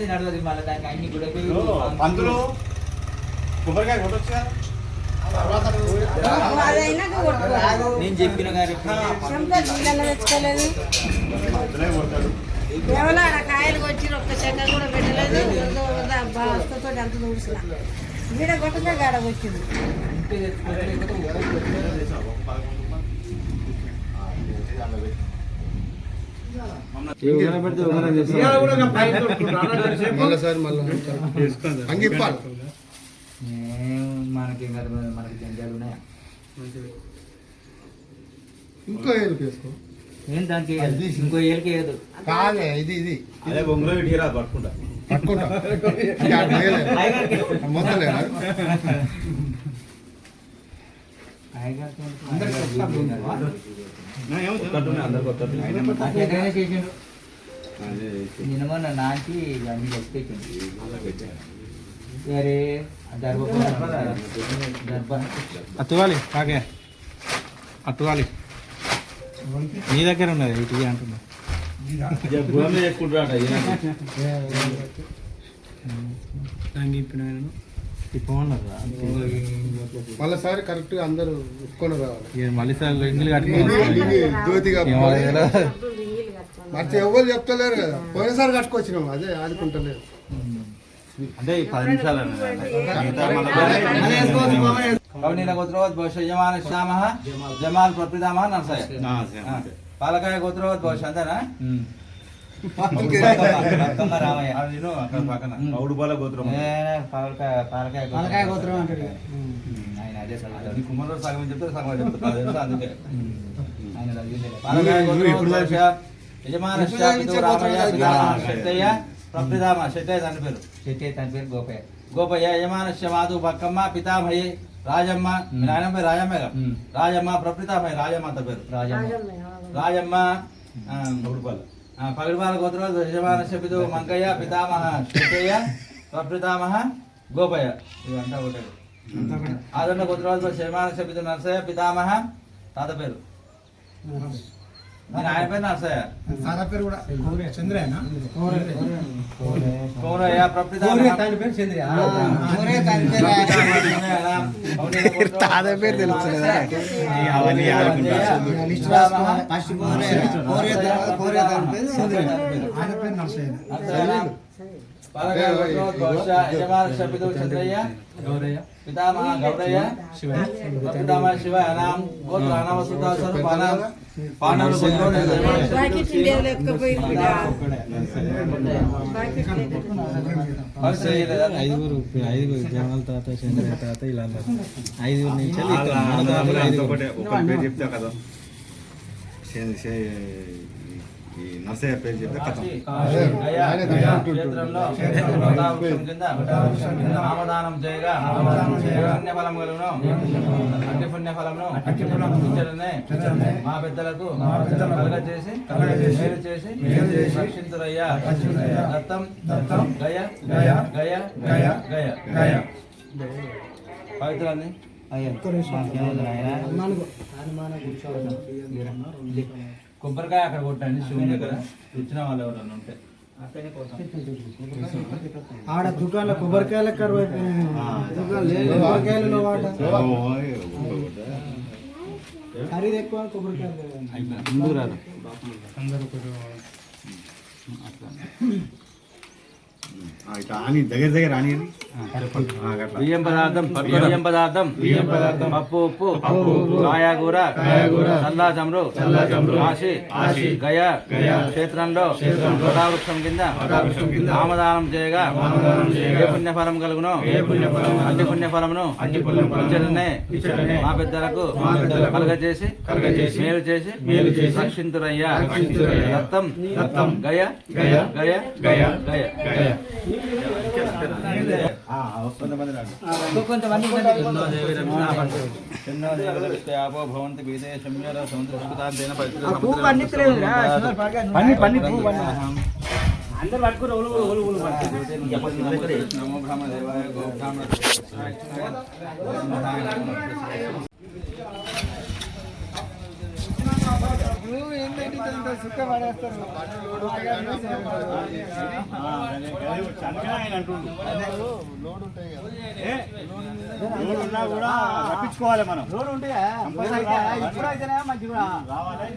నడవదు మళ్ళీ దానికి అన్ని కూడా పంతులు కొబ్బరికాయ కొట్టొచ్చు నేను చెప్పిన గారి తెచ్చుకోలేదు ఎవరో ఆడ కాయలు వచ్చి ఒక్క చెక్క కూడా పెట్టలేదు బాస్తతో అంత చూసిన వీడ కొట్టగా గాడ వచ్చింది మనకి మనకి జంజాలు ఉన్నాయా ఇంకో ఏలుకు వేసుకో ఏం దానికి ఇంకో ఏళ్ళకి ఏదు కాదే ఇది ఇది అదే బొంగులో పెట్టిరా పట్టుకుంటా పట్టుకుంటా మొత్తం లేదా చేసిండు నిన్న మొన్న నాకి అన్ని తెచ్చిపెట్టిండు వేరే అట్టువాలి కాకే అట్టువాలి నీ దగ్గర ఉన్నది ఇటు అంటున్నా మళ్ళీసారి కరెక్ట్ గా అందరూ ఒప్పుకొని రావాలి మళ్ళీ సార్ ఇంగిలి కట్టుకోవాలి జ్యోతిగా మంచి ఎవరు చెప్తలేరు కదా పోయినసారి కట్టుకొచ్చినాం అదే ఆడుకుంటలేదు అంటే 10 నిమిషాలు కవనీల గోత్రవత్ భవిష్య యజమాన శ్యామః జమాల్ ప్రప్రదామః నర్సయ పాలకాయ గోత్రవత్ భవిష్య అంతేనా రామయ్య పౌడుపాల గోత్రం పాలకాయ గోత్రం అంటాడు ఆయన అదే చదువుతాడు కుమారుడు సగం చెప్తారు సగం చెప్తారు అందుకే ఆయన పాలకాయ గోత్రవత్ యజమాన శక్తయ్య ప్రప్రదామ శెట్టయ్య తన పేరు శెట్టయ్య తన పేరు గోపయ్య గోపయ్య యజమానస్య మాధు బక్కమ్మ పితామహి రాజమ్మ నాయన పేరు రాజమ్మ రాజమ్మ ప్రప్రతామహి రాజమ్మ అంత పేరు రాజమ్మ పగిడిపాల గోత్ర యజమానస్య పితు మంకయ్య పితామహ శెట్టయ్య ప్రప్రతామహ గోపయ్య ఇవంతా ఒకటే ఆదరణ గోత్ర యజమానస్య పితు నరసయ్య పితామహ తాత పేరు ఆయన పేరు నరసయ్య పేరు కూడా చంద్రయ్య కౌరయ్య ప్రప్రతామహ పేరు చంద్రయ్య తాత పేరు తెలుస్తుంది పితామహ గౌరయ్య పితామహ శివ అనాం గోత్ర అనామ సుతా స్వరూపానాం పాండవులు ఐదుగురు జనాల తాత చంద్రయ్య తాత ఇలా ఐదుగురు నుంచి చెప్తా కదా నర్సయ్య పేరు చెప్తే నామదానం చేయగా పుణ్యఫలములను అట్టి పుణ్యఫలమును మా పెద్దలకు కలగజేసి మేలు చేసి రక్షింతురయ్యా దత్తం గయ గయ గయ గయ గయ గయ పవిత్రాన్ని కొబ్బరికాయ అక్కడ కొట్టండి శివుని దగ్గర ఇచ్చిన వాళ్ళు ఎవరన్నా ఉంటే ఆడ దుకాణంలో కొబ్బరికాయలు కొబ్బరికాయలు ఖరీదు ఎక్కువ కొబ్బరికాయలు దగ్గర దగ్గర రాని బియ్యం పదార్థం పప్పు ఉప్పు కాయగూర చల్లా చమురు ఆశి గయ క్షేత్రంలో వృక్షం కింద నామదానం చేయగా ఏ పుణ్యఫలం కలుగును అట్టి పుణ్యఫలమును మా పెద్దలకు కలగజేసి మేలు చేసి రక్షింతురయ్యా దత్తం గయ గయ గయ గయ గయ కొంతమంది రాడు. ఎన్నో దేవతలు ఆపో భవంతి గీతే శమ్యర సముద్ర సుఖతాంతేన పవిత్ర అందరు పట్టుకుని నమో బ్రహ్మ దేవాయ గో బ్రహ్మ ఉన్నా కూడా రప్పించుకోవాలి మనం రోడ్డు ఉంటాయా ఇప్పుడు అయితేనే మంచిగా రావాలి